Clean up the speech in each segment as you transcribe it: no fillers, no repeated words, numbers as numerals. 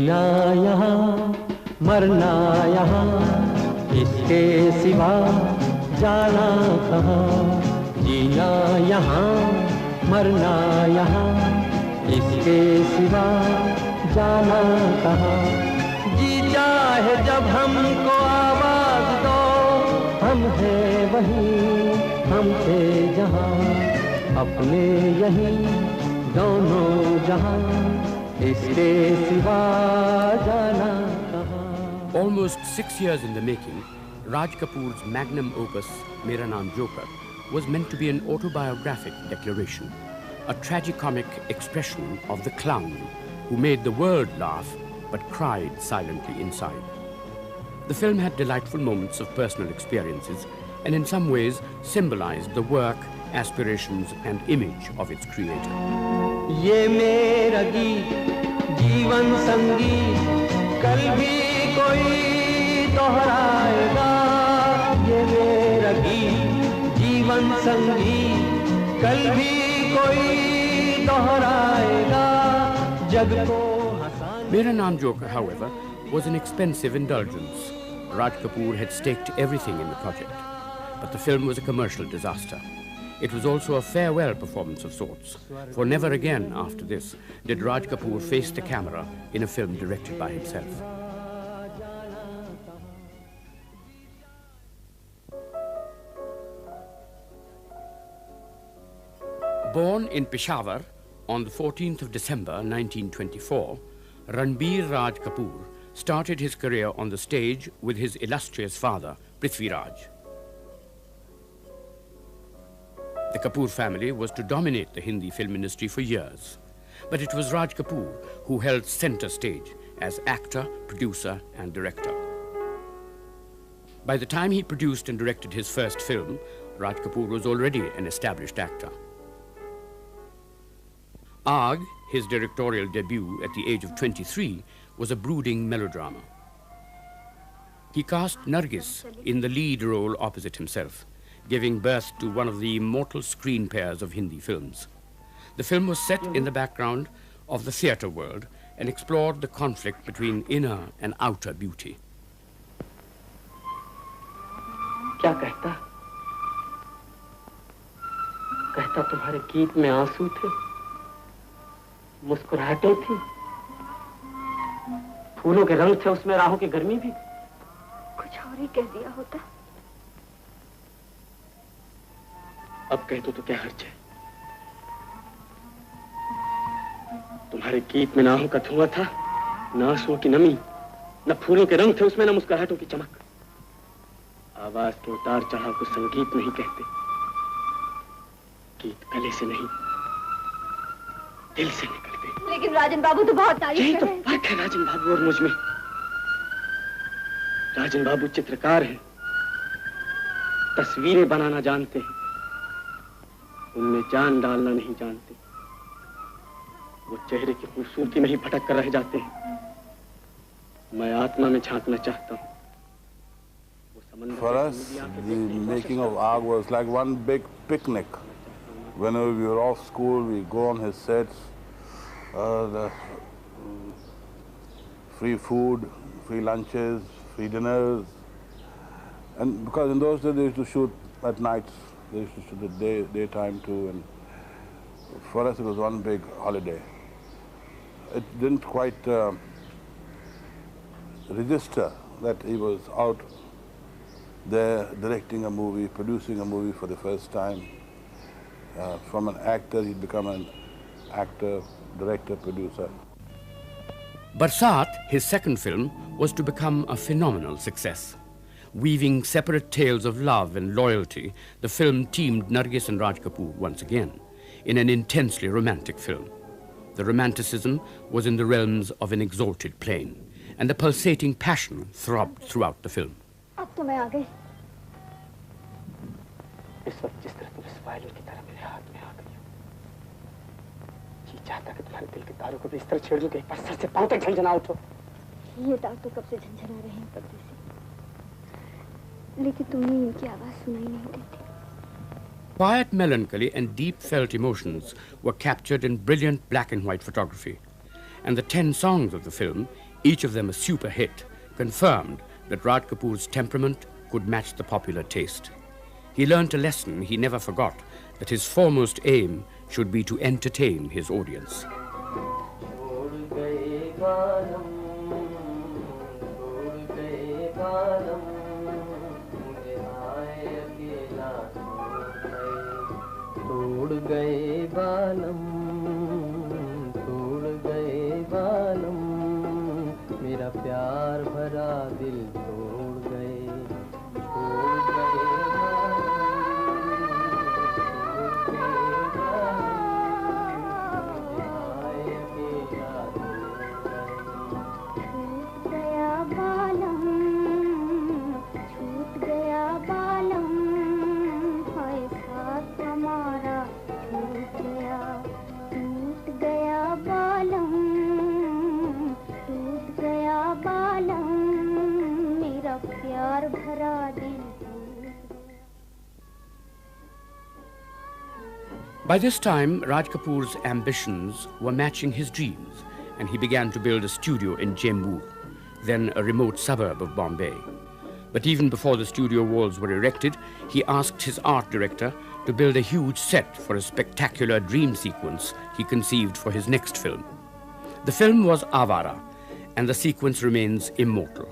जीना यहाँ मरना यहाँ, इसके सिवा जाना कहाँ। जीना यहाँ मरना यहाँ, इसके सिवा जाना कहाँ। जी चाहे जब हमको आवाज दो, हम हैं वहीं हम थे जहाँ, अपने यहीं दोनों जहाँ, इसके सिवा जाना कहाँ। Almost 6 years in the making, Raj Kapoor's magnum opus, Mera Naam Joker, was meant to be an autobiographic declaration, a tragicomic expression of the clown who made the world laugh but cried silently inside. The film had delightful moments of personal experiences and in some ways symbolized the work, aspirations and image of its creator. ये मेरा गीत जीवन संगीत, कल भी कोई दोहराएगा। ये मेरा गीत जीवन संगीत, कल भी कोई दोहराएगा। जग को हंसाने। Mera Naam Joker, however, was an expensive indulgence. Raj Kapoor had staked everything in the project, but the film was a commercial disaster. It was also a farewell performance of sorts, for never again after this did Raj Kapoor face the camera in a film directed by himself. Born in Peshawar on the 14th of December 1924, Ranbir Raj Kapoor started his career on the stage with his illustrious father, Prithvi Raj. The Kapoor family was to dominate the Hindi film industry for years, but it was Raj Kapoor who held center stage as actor, producer and director. By the time he produced and directed his first film, Raj Kapoor was already an established actor. Aag, his directorial debut at the age of 23, was a brooding melodrama. He cast Nargis in the lead role opposite himself, giving birth to one of the immortal screen pairs of Hindi films. The film was set in the background of the theatre world and explored the conflict between inner and outer beauty. क्या कहता? कहता तुम्हारे गीत में आंसू थे, मुस्कुराहटें थी, फूलों के रंग थे, उसमें राहों की गर्मी भी। कुछ और ही कह दिया होता। अब कह दो तो क्या हर्ज है? तुम्हारे गीत में ना आहों का धुआं था, न आंसुओं की नमी, न फूलों के रंग थे उसमें, न मुस्कुराहटों की चमक। आवाज के उतार चढ़ाव को संगीत नहीं कहते। गीत गले से नहीं, दिल से निकलते। लेकिन राजन बाबू तो बहुत तारीफ कर रहे हैं। यही तो फर्क है राजन बाबू और मुझ में। राजन बाबू चित्रकार हैं, तस्वीरें बनाना जानते हैं, उनमें जान डालना नहीं जानते। वो चेहरे की खूबसूरती में ही भटक कर रह जाते हैं। मैं आत्मा में झांकना चाहता हूँ। For us, the making of Aag was like one big picnic. Whenever we were off school, we go on his sets, free food, free lunches, free dinners. And because in those days they used to shoot at nights, they used to shoot at daytime too, and for us it was one big holiday. It didn't quite register that he was out there directing a movie, producing a movie for the first time. From an actor, he'd become an actor, director, producer. Barsat, his second film, was to become a phenomenal success. Weaving separate tales of love and loyalty, the film teamed Nargis and Raj Kapoor once again in an intensely romantic film. The romanticism was in the realms of an exalted plane, and the pulsating passion throbbed throughout the film. अब तो मैं आ गई। इस वक्त जिस तरह तुम इस वायलिन की तरह मेरे हाथ में आ गई हो, जी चाहता कि तुम्हारे दिल के तारों को भी इस तरह छेड़ दूं कि एक बार सर से पांव तक झंझना उठो। ये तार तो कब से झंझना रहे हैं कब्जे से, लेकिन तुम्हें इनकी आवाज सुनाई नहीं देती। Quiet melancholy and deep-felt emotions were captured in brilliant black and white photography, and the 10 songs of the film, each of them a super hit, confirmed that Raj Kapoor's temperament could match the popular taste. He learnt a lesson he never forgot, that his foremost aim should be to entertain his audience. मेरा प्यार भरा दिल तोड़ गए, By this time, Raj Kapoor's ambitions were matching his dreams, and he began to build a studio in Chembur, then a remote suburb of Bombay. But even before the studio walls were erected, he asked his art director to build a huge set for a spectacular dream sequence he conceived for his next film. The film was Avara, and the sequence remains immortal,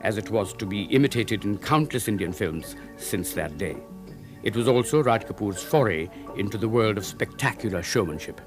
as it was to be imitated in countless Indian films since that day. It was also Raj Kapoor's foray into the world of spectacular showmanship.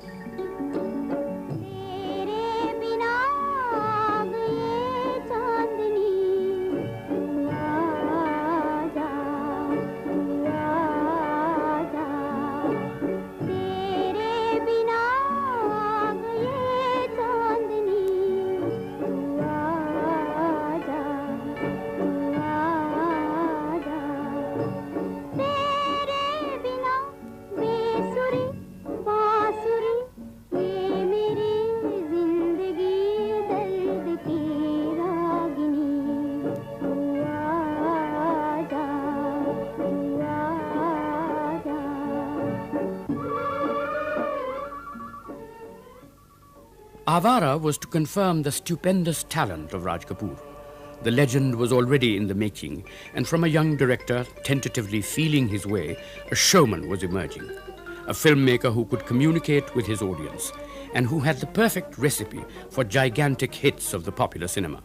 Avara was to confirm the stupendous talent of Raj Kapoor. The legend was already in the making, and from a young director tentatively feeling his way, a showman was emerging. A filmmaker who could communicate with his audience, and who had the perfect recipe for gigantic hits of the popular cinema.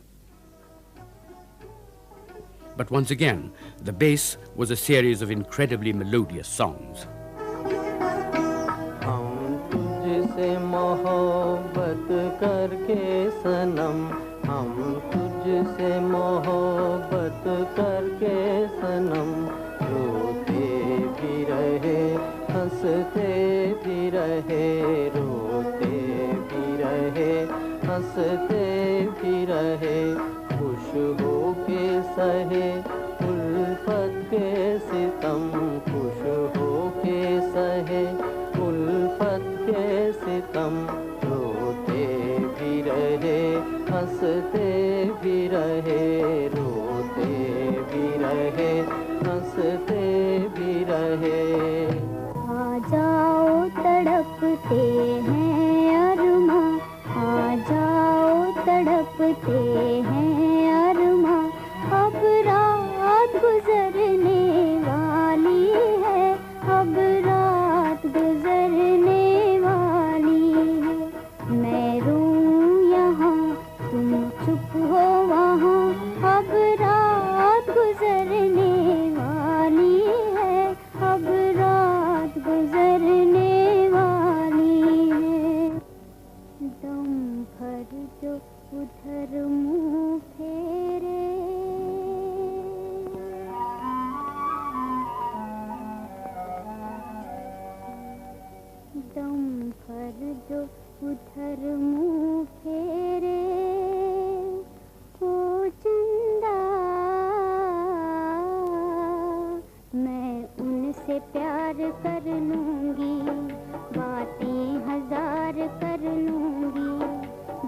But once again, the base was a series of incredibly melodious songs. तुझसे मोहब्बत करके सनम, हम तुझसे मोहब्बत करके सनम, रोते भी रहे हंसते भी रहे, रोते भी रहे हंसते भी रहे, खुश हो के सहे उल्फत के सितम, खुश हो के सहे उल्फत के सितम, रोते भी रहे हंसते भी रहे, रोते भी रहे हंसते भी रहे। आ जाओ तड़पते हैं अरमा, आ जाओ तड़पते हैं अरमा, अब रात गुजरने वाली है, अब रात गुजरने वाली है, मैं रूं यहाँ तुम चुप हो वहाँ, अब रात गुजरने वाली है, अब रात गुजरने वाली है, दम भर जो उधर मुँह फेरे, दम भर जो उधर मुँह फेरे, ओ चंदा मैं उनसे प्यार कर लूँगी, बातें हजार कर लूँगी,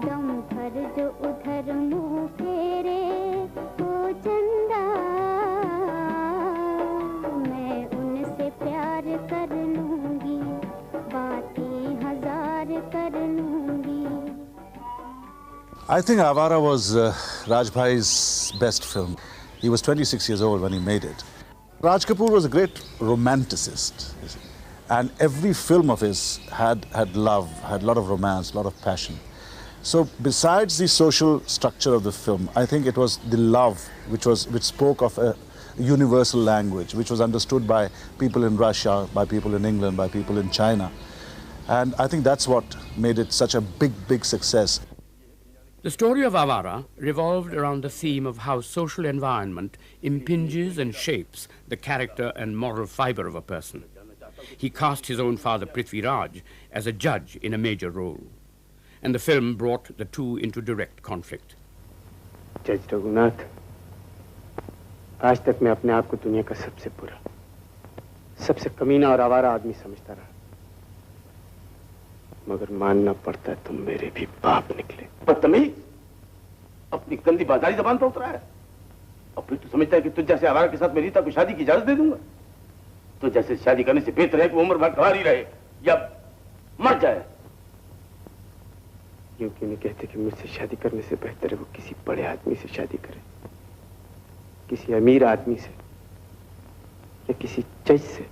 दम भर जो उधर मुँह फेरे, ओ चंदा मैं उनसे प्यार कर लूँगी, बातें हजार कर लूँगी। I think Avara was Rajbhai's best film. He was 26 years old when he made it. Raj Kapoor was a great romanticist, and every film of his had love, had a lot of romance, a lot of passion. So besides the social structure of the film, I think it was the love which spoke of a universal language, which was understood by people in Russia, by people in England, by people in China. And I think that's what made it such a big success. The story of Avara revolved around the theme of how social environment impinges and shapes the character and moral fiber of a person. He cast his own father Prithvi Raj as a judge in a major role, and the film brought the two into direct conflict. Judge Raghunath, आज तक मैं अपने आप को दुनिया का सबसे बुरा, सबसे कमीना और आवारा आदमी समझता रहा, मगर मानना पड़ता है तुम मेरे भी बाप निकले। बदतमीज, अपनी गंदी बाजारी जबान पर उतरा है। और फिर तू समझता है कि तुझ जैसे आवारा के साथ मेरी रीता को शादी की इजाजत दे दूंगा? तो जैसे शादी करने से बेहतर है कि वो उम्र भर कुंवारी रहे या मर जाए। यूं क्यों नहीं कहते कि मुझसे शादी करने से बेहतर है वो किसी बड़े आदमी से शादी करे, किसी अमीर आदमी से या किसी जज से।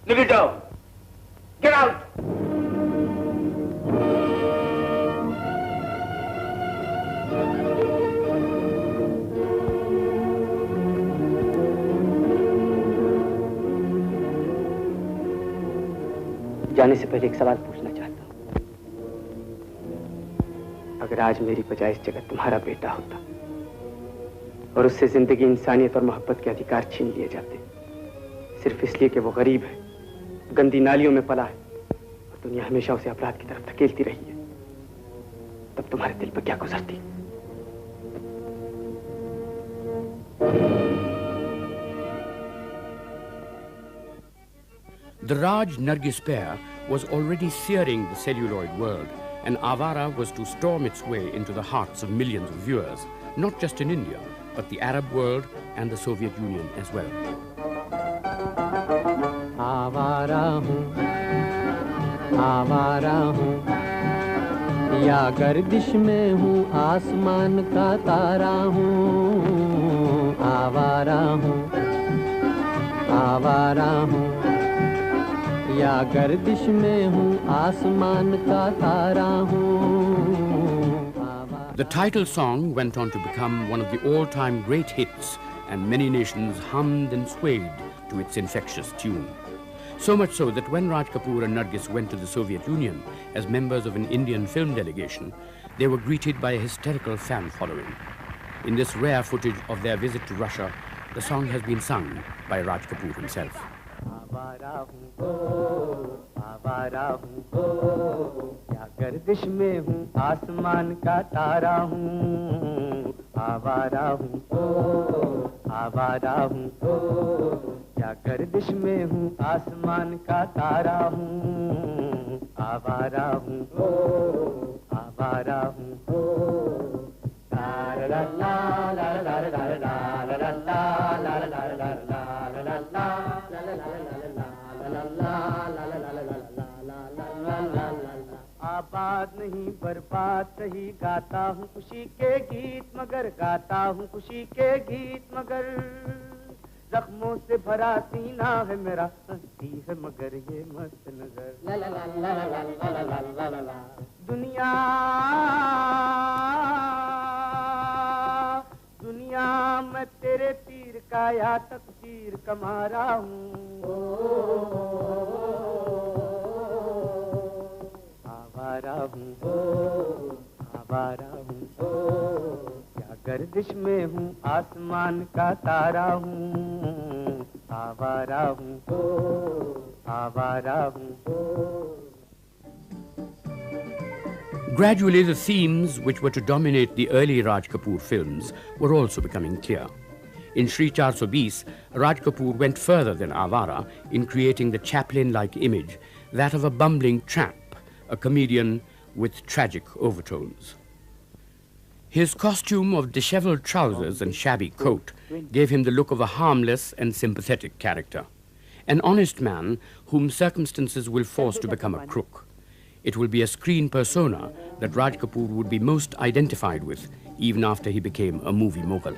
निकल जाओ, गेट आउट। जाने से पहले एक सवाल पूछना चाहता हूं। अगर आज मेरी बजाय इस जगह तुम्हारा बेटा होता और उससे जिंदगी, इंसानियत और मोहब्बत के अधिकार छीन लिए जाते, सिर्फ इसलिए कि वो गरीब है, गंदी नालियों में पला है और दुनिया हमेशा उसे अपराध की तरफ धकेलती रही है, तब तुम्हारे दिल पर क्या गुजरती? The Raj-Nargis pair was already searing the celluloid world, and Avara was to storm its way into the hearts of millions of viewers, not just in India, but the Arab world and the Soviet Union as well. आवारा हूँ या गर्दिश में हूँ, आसमान का तारा हूँ। आवारा हूँ या गर्दिश में हूँ, आसमान का तारा हूँ। The title song went on to become one of the all-time great hits, and many nations hummed and swayed to its infectious tune. So much so that when Raj Kapoor and Nargis went to the Soviet Union as members of an Indian film delegation, they were greeted by a hysterical fan following. In this rare footage of their visit to Russia, the song has been sung by Raj Kapoor himself. आवारा हूँ या गर्दिश में हूँ, आसमान का तारा हूँ। आवारा हूँ या गर्दिश में हूँ, आसमान का तारा हूँ। आवारा हूँ ला ला ला ला ला ला ला ला ला आबाद नहीं बर्बाद सही, गाता हूँ खुशी के गीत मगर, गाता हूँ खुशी के गीत मगर। जख्मों से भरा सीना है मेरा, हंसती है मगर ये मस्त नजर। ला ला ला ला ला ला ला ला ला ला। दुनिया मैं तेरे तीर का या तकदीर का मारा हूँ। आवारा हूँ या गर्दिश में हूँ, आसमान का तारा हूँ। आवारा हूँ Gradually, the themes which were to dominate the early Raj Kapoor films were also becoming clear. In Shri 420, Raj Kapoor went further than Avara in creating the Chaplin-like image, that of a bumbling tramp, a comedian with tragic overtones. His costume of disheveled trousers and shabby coat gave him the look of a harmless and sympathetic character, an honest man whom circumstances will force to become a crook. It will be a screen persona that Raj Kapoor would be most identified with even after he became a movie mogul.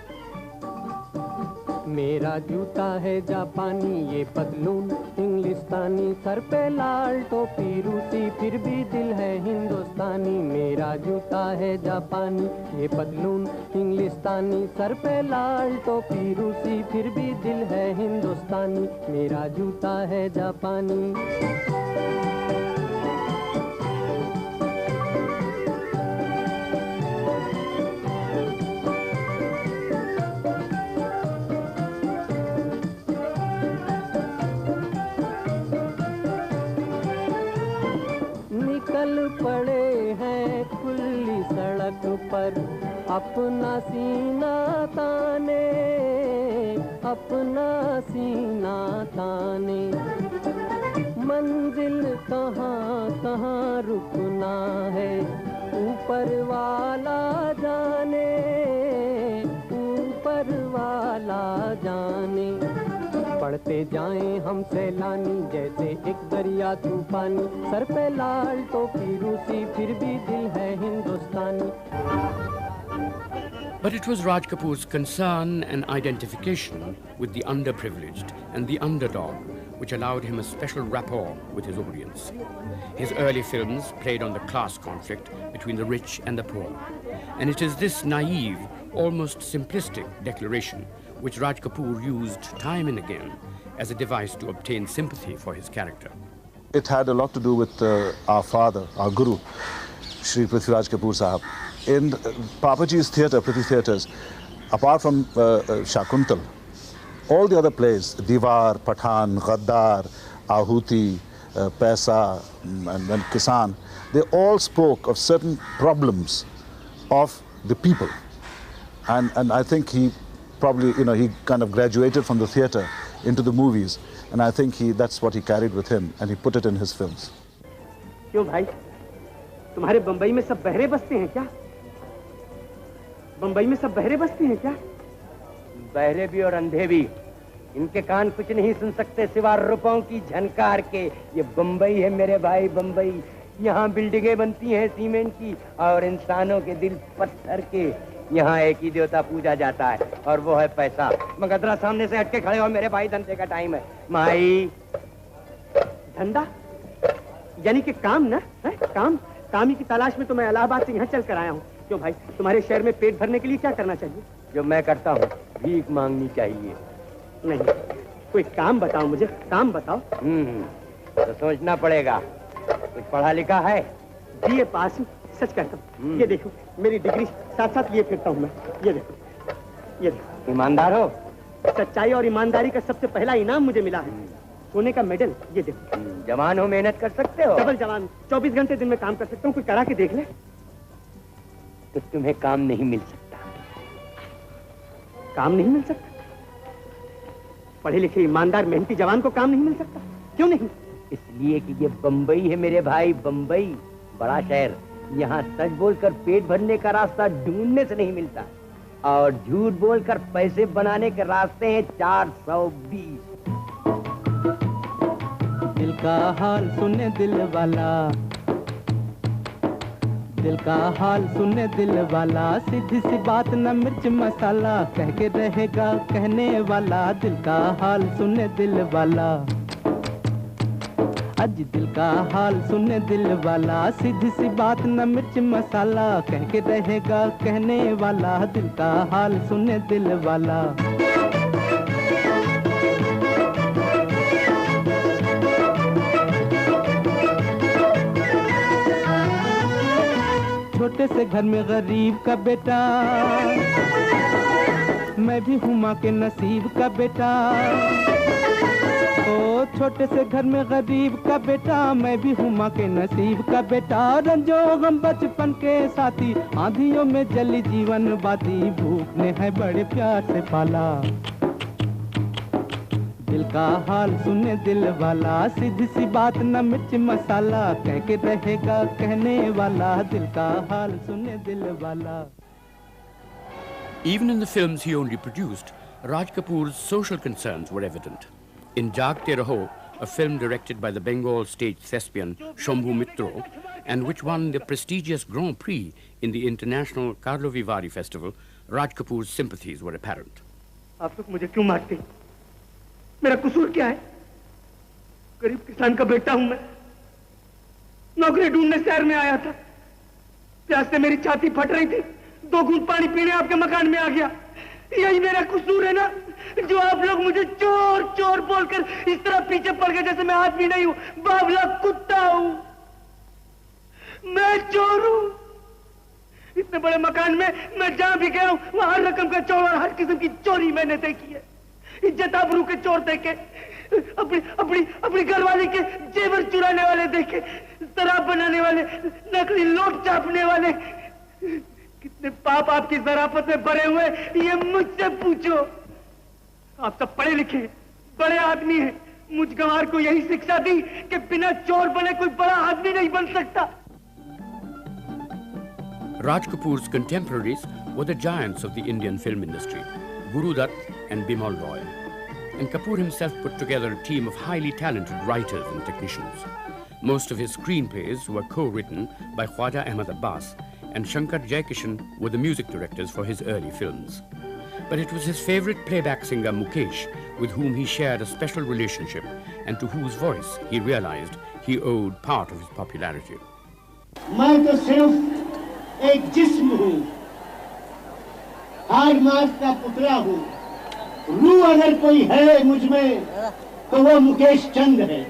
मेरा जूता है जापानी, ये पतलून इंग्लिस्तानी, sir पे लाल टोपी रूसी, फिर भी दिल है हिंदुस्तानी। मेरा जूता है जापानी, ये पतलून इंग्लिस्तानी, सर पे लाल टोपी रूसी, फिर भी दिल है हिंदुस्तानी। मेरा जूता है जापानी। निकल पड़े हैं खुली सड़क पर, अपना सीना ताने, अपना सीना ताने। मंजिल कहाँ कहाँ रुकना है, ऊपर वाला जाने, ऊपर वाला जाने। पढ़ते जाएं हम सैलानी, जैसे एक दरिया तूफानी, सर पे लाल टोपी रूसी, फिर भी दिल है हिंदुस्तानी। But it was Raj Kapoor's concern and identification with the underprivileged and the underdog which allowed him a special rapport with his audience. His early films played on the class conflict between the rich and the poor. And it is this naive, almost simplistic declaration which Raj Kapoor used time and again as a device to obtain sympathy for his character. It had a lot to do with our father, our guru, Shri Prithviraj Kapoor Sahab. In Papaji's theatre, Prithvi Theatres, apart from Shakuntal, all the other plays, Diwar, Pathan, Ghaddar, Ahuti, Paisa, and Kisan, they all spoke of certain problems of the people. And I think he probably, he kind of graduated from the theatre into the movies. And I think that's what he carried with him, and he put it in his films. क्यों भाई, तुम्हारे बंबई में सब बहरे बसते हैं क्या? बंबई में सब बहरे बसते हैं क्या? बहरे भी और अंधे भी, इनके कान कुछ नहीं सुन सकते सिवा रुपयों की झनकार के। ये बंबई है मेरे भाई, बंबई। यहाँ बिल्डिंगें बनती हैं सीमेंट की और इंसानों के दिल पत्थर के। यहाँ एक ही देवता पूजा जाता है और वो है पैसा। मगधरा सामने से हटके खड़े हो मेरे भाई, धंधे का टाइम है। माई धंधा यानी कि काम ना है? काम ही की तलाश में तो मैं इलाहाबाद से यहाँ चल कर आया हूँ। क्यों भाई, तुम्हारे शहर में पेट भरने के लिए क्या करना चाहिए? जो मैं करता हूँ, भीख मांगनी चाहिए। नहीं, कोई काम बताओ मुझे, काम बताओ। तो सोचना पड़ेगा। कुछ पढ़ा लिखा है? बीए पास, सच कहता हूँ। ये देखो मेरी डिग्री साथ साथ लिए फिरता हूँ मैं। ये देखो। ईमानदार हो? सच्चाई और ईमानदारी का सबसे पहला इनाम मुझे मिला है, सोने का मेडल। ये देखो। जवान हो, मेहनत कर सकते हो? डबल जवान, 24 घंटे दिन में काम कर सकता हूँ। कोई करा के देख ले। तो तुम्हें काम नहीं मिल सकता। काम नहीं मिल सकता? पढ़े लिखे ईमानदार मेहनती जवान को काम नहीं मिल सकता? क्यों नहीं? इसलिए कि ये बंबई है मेरे भाई, बंबई बड़ा शहर। यहाँ सच बोलकर पेट भरने का रास्ता ढूंढने से नहीं मिलता, और झूठ बोलकर पैसे बनाने के रास्ते हैं 420। दिल का हाल सुने दिल वाला, दिल का हाल सुने दिल वाला, सीधी सी बात न मिर्च मसाला, कह के रहेगा कहने वाला। दिल का हाल सुने दिल वाला, आज दिल का हाल सुने दिल वाला, सीधी सी बात न मिर्च मसाला, कह के रहेगा कहने वाला। दिल का हाल सुने दिल वाला। छोटे से घर में गरीब का बेटा, मैं भी हूँ माँ के नसीब का बेटा। ओ छोटे से घर में गरीब का बेटा, मैं भी हूँ माँ के नसीब का बेटा। रंजो गम बचपन के साथी, आंधियों में जली जीवन बाती, भूख ने है बड़े प्यार से पाला। दिल का हाल सुने दिल वाला, सीधी सी बात न मिर्च मसाला, कह के रहेगा कहने वाला। दिल का हाल सुने दिल वाला। Even in the films he only produced, Raj Kapoor's social concerns were evident. In Jaagte Raho, a film directed by the Bengal stage thespian Shambhu Mitro, and which won the prestigious Grand Prix in the International Carlo Vivari Festival, Raj Kapoor's sympathies were apparent. आप लोग मुझे क्यों मारते हैं? मेरा कसूर क्या है? गरीब किसान का बेटा हूं मैं। नौकरी ढूंढने शहर में आया था। प्यास से मेरी छाती फट रही थी। 2 घूंट पानी पीने आपके मकान में आ गया। यही मेरा कसूर है ना, जो आप लोग मुझे चोर चोर बोलकर इस तरह पीछे पड़ गए जैसे मैं आदमी नहीं हूं, बावला कुत्ता हूं। मैं चोर हूं। इतने बड़े मकान में मैं जहां भी गया हूं, वहां हर रकम का चोर और हर किस्म की चोरी मैंने देखी है। इज्जत आबरू के चोर देखे, अपनी घरवाली के जेवर चुराने वाले देखे, शराब बनाने वाले, नकली नोट छापने वाले। कितने पाप आपकी ज़राफ़त में भरे हुए, ये मुझसे पूछो। आप सब पढ़े लिखे बड़े आदमी हैं। मुझ गंवार को यही शिक्षा दी कि बिना चोर बने कोई बड़ा आदमी नहीं बन सकता। Raj Kapoor's contemporaries were the giants of the Indian film industry, Guru Dutt and Bimal Roy. And Kapoor himself put together a team of highly talented writers and technicians. Most of his screenplays were co-written by Khwaja Ahmad Abbas, and Shankar Jaikishan were the music directors for his early films. But it was his favorite playback singer Mukesh with whom he shared a special relationship and to whose voice he realized he owed part of his popularity. मैं तो सिर्फ एक जिस्म हूँ, हाड मास का पुतला हूँ। रूह अगर कोई है मुझ में तो वो मुकेश चंद है।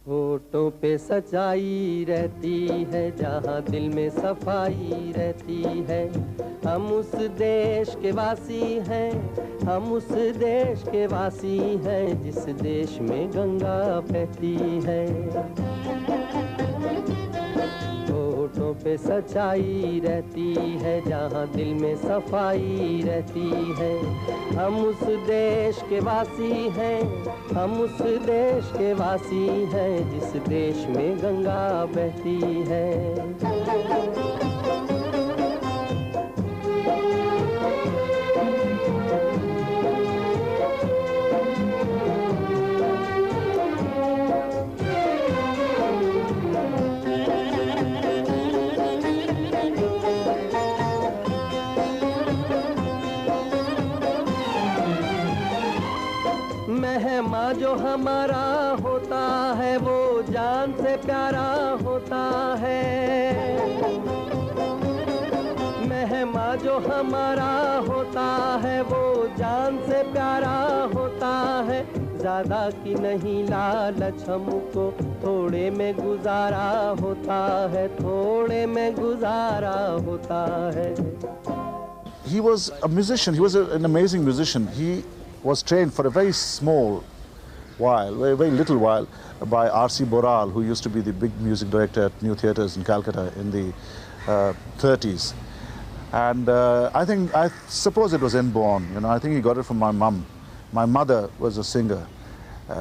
होठों पे सच्चाई रहती है, जहाँ दिल में सफाई रहती है। हम उस देश के वासी हैं, हम उस देश के वासी हैं, जिस देश में गंगा बहती है। होठों पे सच्चाई रहती है, जहाँ दिल में सफाई रहती है। हम उस देश के वासी हैं, हम उस देश के वासी हैं, जिस देश में गंगा बहती है। मेहमा जो हमारा होता है, वो जान से प्यारा होता है। मेहमा जो हमारा होता है, वो जान से प्यारा होता है। ज्यादा की नहीं लालच हमको, थोड़े में गुजारा होता है, थोड़े में गुजारा होता है। He was a musician. He was an amazing musician. He was trained for a very small while, very little while, by R.C. Boral, who used to be the big music director at New Theatres in Calcutta in the 30s. And I suppose it was inborn. You know, I think he got it from my mum. My mother was a singer,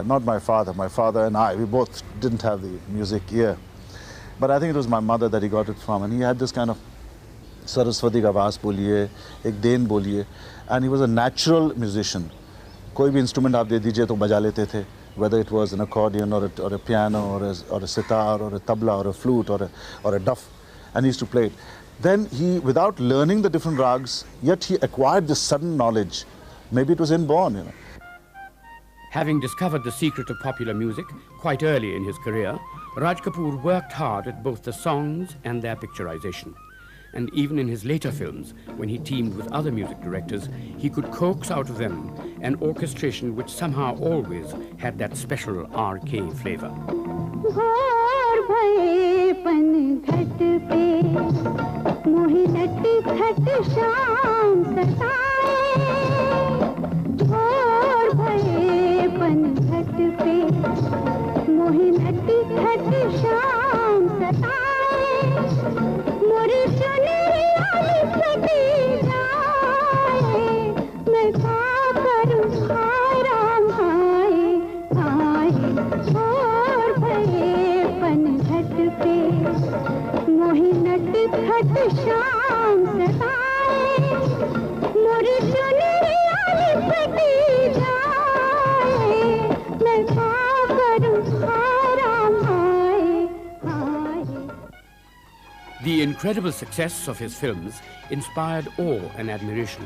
not my father. My father and I, we both didn't have the music ear. But I think it was my mother that he got it from. And he had this kind of Saraswati ka awaaz boliye, ek den boliye. And he was a natural musician. कोई भी instrument आप दे दीजिए तो बजा लेते थे, whether it was an accordion or a piano or a sitar or a tabla or a flute or a duff, and he used to play it. Then he, without learning the different rags, yet he acquired this sudden knowledge. Maybe it was inborn, you know. Having discovered the secret of popular music quite early in his career, Raj Kapoor worked hard at both the songs and their picturization. And even in his later films, when he teamed with other music directors, he could coax out of them an orchestration which somehow always had that special RK flavor. The incredible success of his films inspired awe and admiration,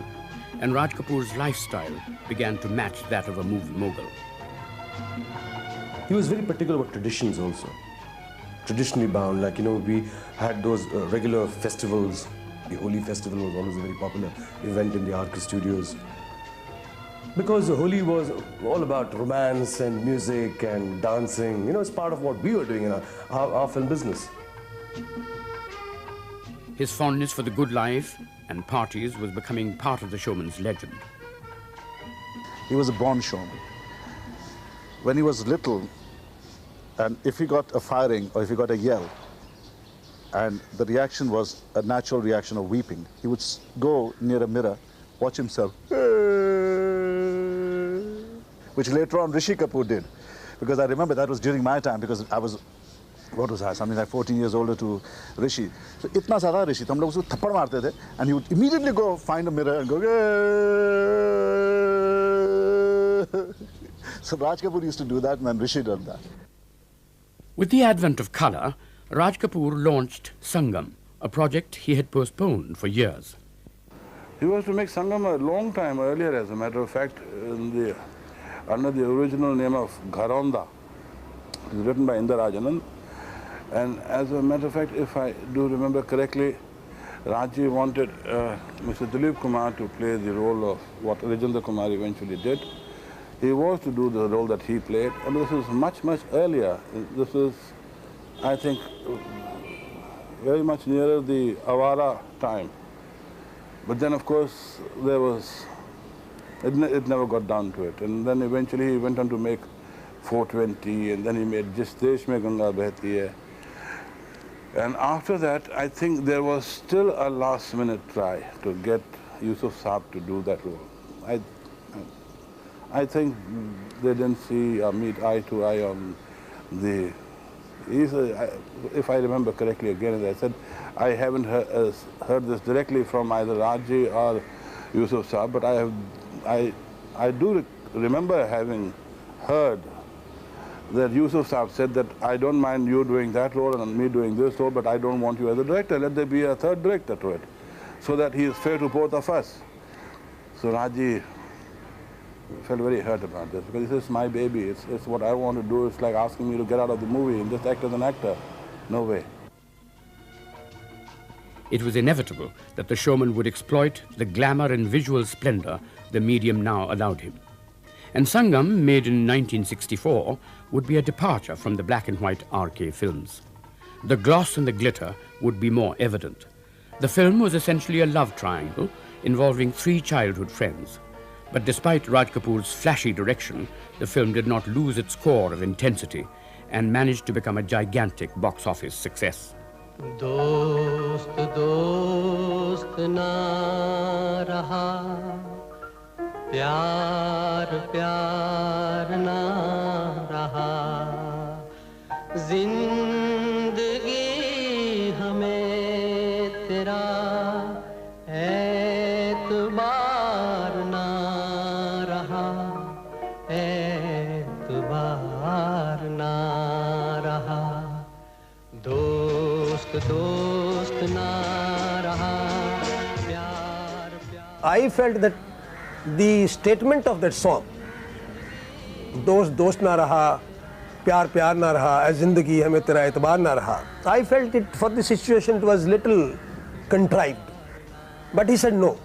and Raj Kapoor's lifestyle began to match that of a movie mogul. He was very particular about traditions also. Traditionally bound, like, we had those regular festivals. The Holi festival was always a very popular event in the RK studios. Because Holi was all about romance and music and dancing. It's part of what we were doing in our film business. His fondness for the good life and parties was becoming part of the showman's legend. He was a born showman. When he was little, and if he got a firing or if he got a yell, and the reaction was a natural reaction of weeping, he would go near a mirror, watch himself, which later on Rishi Kapoor did. Because I remember that was during my time, because I was, what was I, something like 14 years older to Rishi. So itna zyada Rishi, hum log usko thappad marte the, and he would immediately go find a mirror and go, so Raj Kapoor used to do that, and then Rishi did that. With the advent of colour, Raj Kapoor launched Sangam, a project he had postponed for years. He was to make Sangam a long time earlier, as a matter of fact, under the original name of Gharonda. It was written by Indira Rajanand. And as a matter of fact, if I do remember correctly, Raji wanted Mr. Dilip Kumar to play the role of what Rajendra Kumar eventually did. He was to do the role that he played, and this was much, much earlier. This was, I think, very much nearer the Awara time. But then, of course, there was, it never got down to it. And then eventually he went on to make 420, and then he made Jis Desh Mein Ganga Behti Hai. And after that, I think there was still a last-minute try to get Yusuf Saab to do that role. I think they didn't see or meet eye to eye on the... if I remember correctly again, as I said, I haven't heard this directly from either Raji or Yusuf Saab, but I do remember having heard that Yusuf Saab said that I don't mind you doing that role and me doing this role, but I don't want you as a director. Let there be a third director to it, so that he is fair to both of us. So Raji felt very hurt about this, because this is my baby. It's what I want to do. It's like asking me to get out of the movie and just act as an actor. No way. It was inevitable that the showman would exploit the glamour and visual splendor the medium now allowed him. And Sangam, made in 1964, would be a departure from the black and white RK films. The gloss and the glitter would be more evident. The film was essentially a love triangle involving 3 childhood friends. But despite Raj Kapoor's flashy direction, the film did not lose its core of intensity and managed to become a gigantic box office success. दोस्त दोस्त ना रहा, प्यार प्यार ना रहा, जिंदगी हमें तेरा एतबार ना रहा, एतबार ना रहा, दोस्त ना रहा, प्यार प्यार. I felt that the statement of that song, दोस्त ना रहा, प्यार प्यार ना रहा, जिंदगी हमें तेरा एतबार ना रहा, I felt it for the situation it was little contrived. But he said no.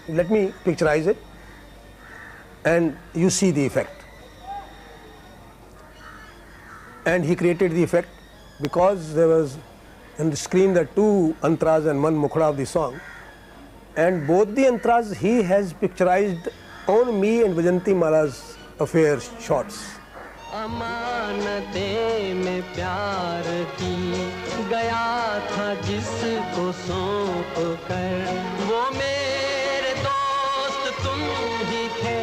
Let me picturize it and you see the effect. And he created the effect because there was on the screen the 2 antras and 1 mukhda of the song, and both the antras he has picturized on me and Vajanti Mala's affair shots. अमानते में प्यार की गया था जिसको सौंप कर, वो मेरे दोस्त तुम ही थे,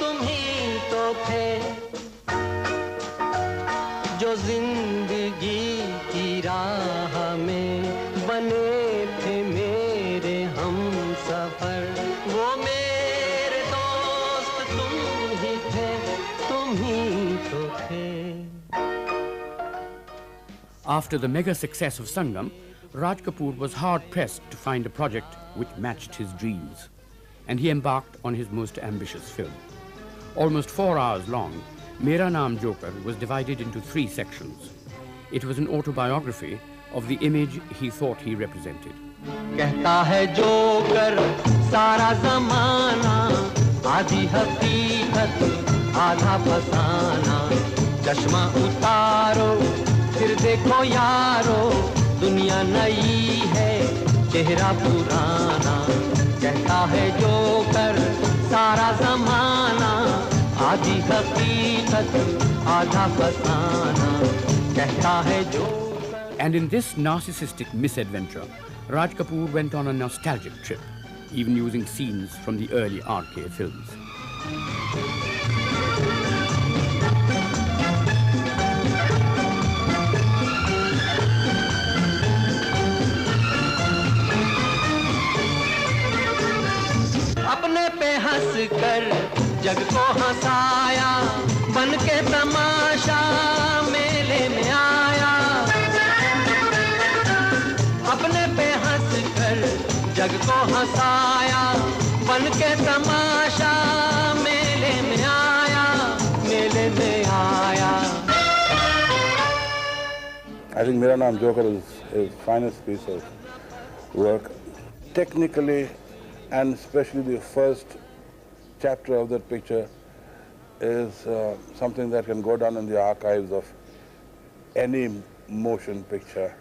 तुम ही तो थे, जो जिंदगी की राह में बने थे मेरे हम सफर, वो मेरे दोस्त तुम ही थे, तुम ही तो थे. After the mega success of Sangam, Raj Kapoor was hard-pressed to find a project which matched his dreams, and he embarked on his most ambitious film. Almost 4 hours long, Mera Naam Joker was divided into 3 sections. It was an autobiography of the image he thought he represented. कहता है joker सारा ज़माना, आधी हकीकत आधा फसाना, चश्मा उतारो फिर देखो यारो, दुनिया नई है चेहरा पुराना, कहता है जोकर सारा ज़माना, आधी हकीकत आधा फसाना, कहता है joker. And in this narcissistic misadventure, Raj Kapoor went on a nostalgic trip, even using scenes from the early RK films. अपने पे हंस कर जग को हंसाया, बन के तमाशा मेले में आया. अपने पे हंस कर जग को हंसाया, बन के तमाशा मेले में आया, मेले में आया. I think Mera Naam Joker is his finest piece of work. Technically, and especially the first chapter of that picture is something that can go down in the archives of any motion picture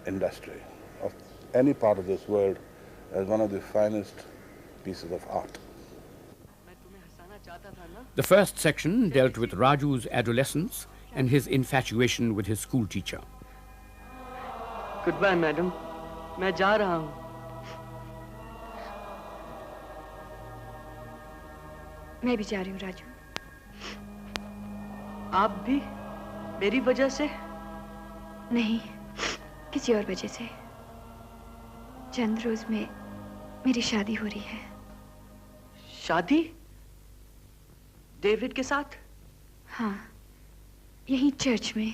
industry of any part of this world as one of the finest pieces of art. The first section dealt with Raju's adolescence and his infatuation with his school teacher. Goodbye, madam. मैं जा रहा हूँ. मैं भी जा रही हूँ राजू. आप भी मेरी वजह से? नहीं, किसी और वजह से. चंद रोज में मेरी शादी हो रही है. शादी? डेविड के साथ? हाँ, यहीं चर्च में.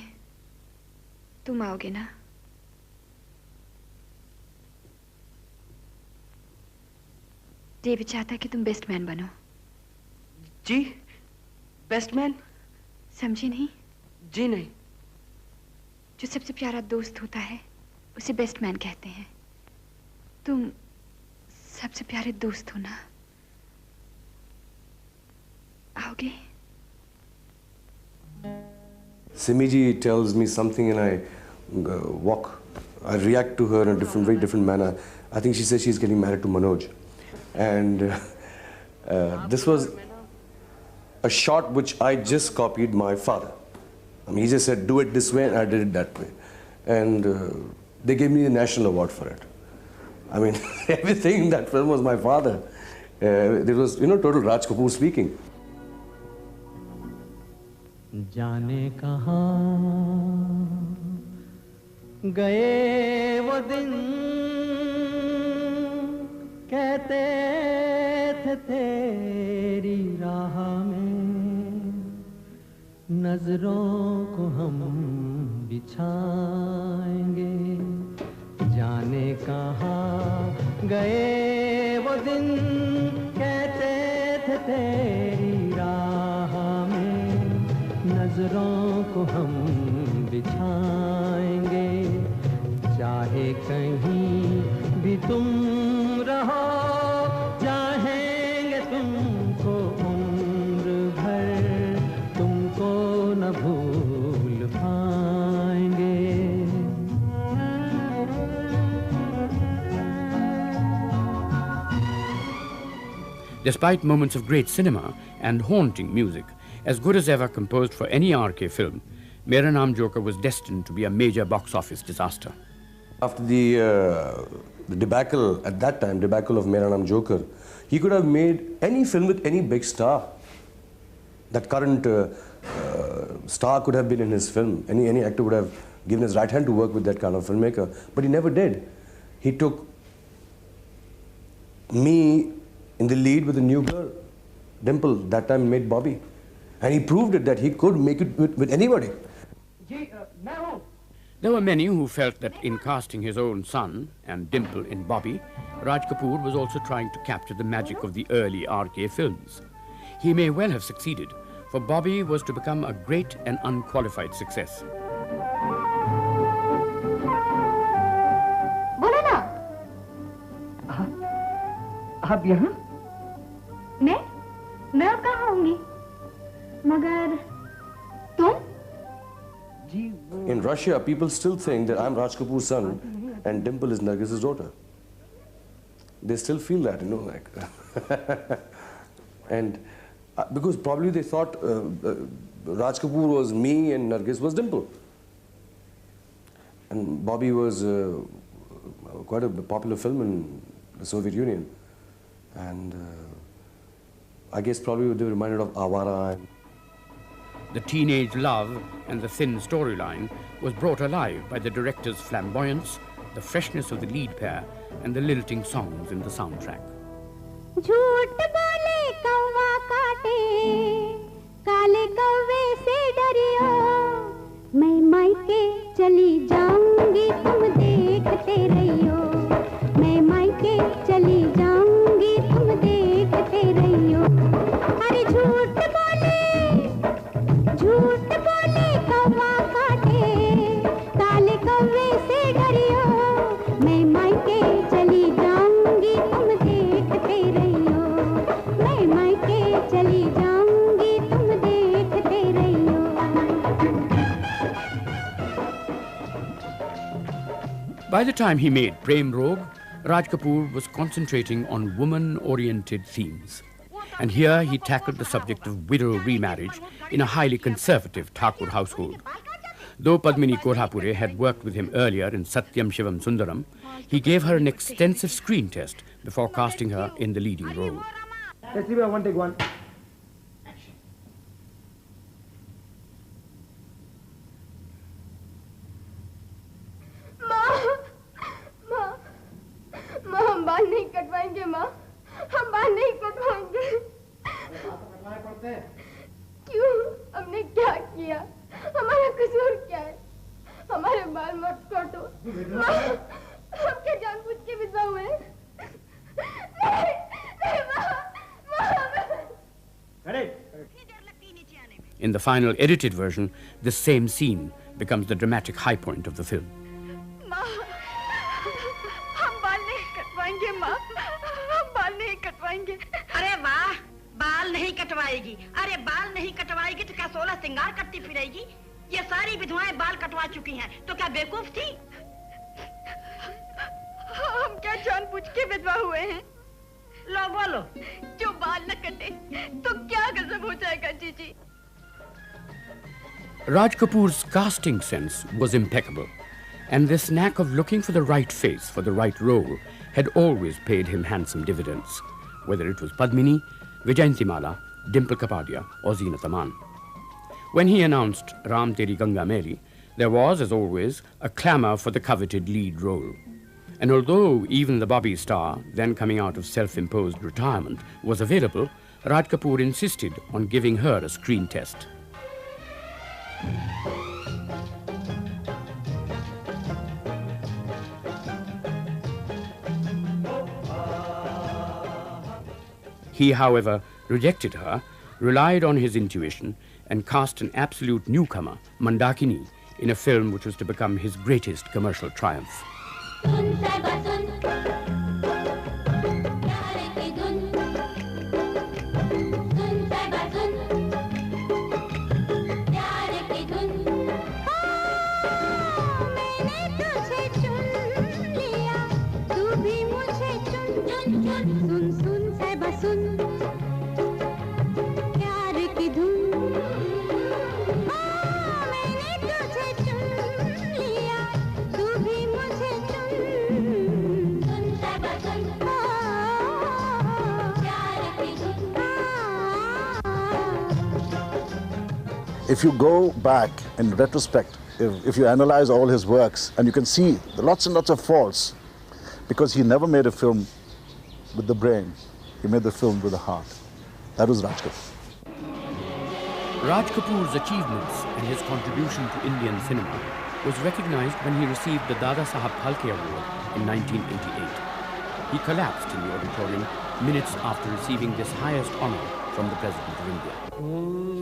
तुम आओगे ना? डेविड चाहता है कि तुम बेस्ट मैन बनो. जी, बेस्ट मैन? समझी नहीं? जी नहीं. जो सबसे प्यारा दोस्त होता है उसे बेस्ट मैन कहते हैं. तुम सबसे प्यारे दोस्त हो ना? आओगे? Simiji tells me something and I I react to her in a very different manner. I think she says she's getting married to Manoj. And this was a shot which I just copied my father. I mean, he just said, do it this way, and I did it that way. And they gave me a national award for it. I mean, everything in that film was my father. There was, total Raj Kapoor speaking. जाने कहाँ गए वो दिन, कहते थे तेरी राह में नजरों को हम बिछाएंगे. जाने कहाँ गए वो दिन, कहते थे तेरी राह में नजरों को हम बिछाएंगे. चाहे कहीं भी तुम रहो, चाहेंगे तुमको उम्र भर, तुमको न भूल पाएंगे. Despite moments of great cinema and haunting music, as good as ever composed for any RK film, Mera Naam Joker was destined to be a major box office disaster. After the debacle, at that time, debacle of Mera Naam Joker, he could have made any film with any big star. That current star could have been in his film. Any actor would have given his right hand to work with that kind of filmmaker. But he never did. He took me in the lead with a new girl, Dimple, that time made Bobby. And he proved it that he could make it with anybody. जी मैं हूँ. There were many who felt that in casting his own son and Dimple in Bobby, Raj Kapoor was also trying to capture the magic of the early RK films. He may well have succeeded, for Bobby was to become a great and unqualified success. बोलो ना। आप यहाँ? मैं अब कहाँ होंगी? मगर तुम? In Russia, people still think that I'm Raj Kapoor's son and Dimple is Nargis's daughter. They still feel that, you know, like. And because probably they thought Raj Kapoor was me and Nargis was Dimple. And Bobby was quite a popular film in the Soviet Union. And I guess probably they were reminded of Awara. The teenage love and the thin storyline was brought alive by the director's flamboyance, the freshness of the lead pair, and the lilting songs in the soundtrack. झूठ बोले कौवा काटे, काले कौवे से डरियो, मैं मायके चली जाऊंगी तुम देखते रहियो, मैं मायके चली जाऊंगी तुम देखते रहियो। अरे झूठ बोले कौवा काटे, काले कौवे से डरियो, मैं मायके चली जाऊंगी तुम देखते रहियो, मैं मायके चली जाऊंगी तुम देखते रहियो। By the time he made Prem Rog, Raj Kapoor was concentrating on woman-oriented themes. And here he tackled the subject of widow remarriage in a highly conservative Thakur household. Though Padmini Kolhapure had worked with him earlier in Satyam Shivam Sundaram, he gave her an extensive screen test before casting her in the leading role. Let's see, one take one. माँ हम बाल नहीं कटवाएंगे माँ, हम बाल नहीं कटवाएंगे। कटवाने पड़ते हैं। क्यों? हमने क्या किया? हमारा कसूर क्या है? हमारे बाल मत काटो। माँ, हम क्या जानबूझ के विधवा हुए? नहीं माँ। In the final edited version, the same scene becomes the dramatic high point of the film. अरे वाह, बाल नहीं कटवाएगी। अरे बाल नहीं कटवाएगी तो क्या 16 श्रृंगार करती फिरेगी? ये सारी विधवाएं बाल कटवा चुकी हैं, तो क्या बेवकूफ थी? हम क्या जानबूझ के विधवा हुए हैं? लो बोलो। जो बाल न कटे तो क्या गजब हो जाएगा जीजी? Raj Kapoor's casting sense was impeccable, and this knack of looking for the right face for the right role had always paid him handsome dividends, whether it was Padmini, Vijayantimala, Dimple Kapadia, or Zeenat Aman. When he announced Ram Teri Ganga Meri, there was, as always, a clamour for the coveted lead role. And although even the Bobby star, then coming out of self-imposed retirement, was available, Raj Kapoor insisted on giving her a screen test. He, however, rejected her, relied on his intuition, and cast an absolute newcomer, Mandakini, in a film which was to become his greatest commercial triumph. If you go back in retrospect, if you analyze all his works, and you can see lots and lots of faults, because he never made a film with the brain, he made the film with the heart. That was Raj Kapoor. Raj Kapoor's achievements and his contribution to Indian cinema was recognized when he received the Dada Sahab Phalke Award in 1988. He collapsed in the auditorium minutes after receiving this highest honor from the President of India.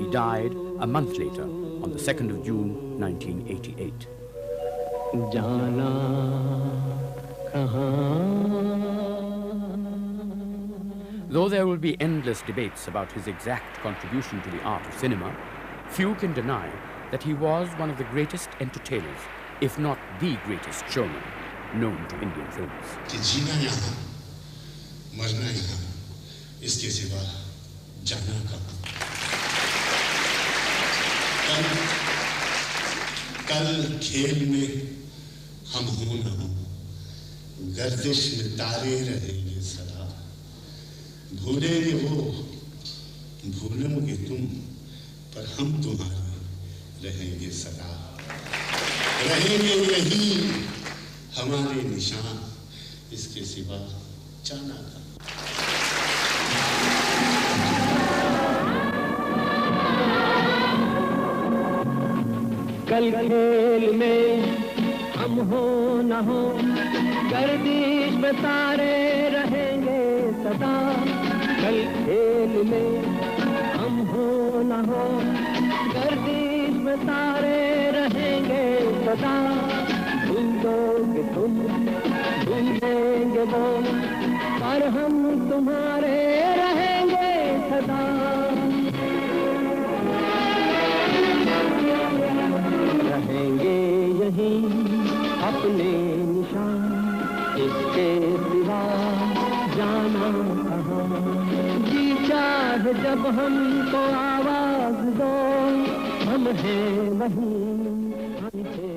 He died a month later, on the 2nd of June, 1988. Though there will be endless debates about his exact contribution to the art of cinema, few can deny that he was one of the greatest entertainers, if not the greatest showman, known to Indian films. कि जीना यहाँ, मरना यहाँ, इसके सिवा जाना कहाँ। कल खेल में हम हो न हो, गर्दिश में तारे रहेंगे सदा। भूलेंगे वो, भूलोगे तुम, पर हम तुम्हारे रहेंगे सदा। रहेंगे यही हमारे निशान, इसके सिवा जाना कहाँ। कल खेल में हम हो न हो, गर्दिश में तारे रहेंगे सदा। कल खेल में हम हो न हो, गर्दिश में तारे रहेंगे सदा। भूलोगे तुम, भूलेंगे वो, पर हम तुम्हारे रहेंगे सदा। रहेंगे यहीं अपने निशान, इसके सिवा जाना कहाँ। जी चाहे जब हमको आवाज दो, हम हैं वहीं, हम थे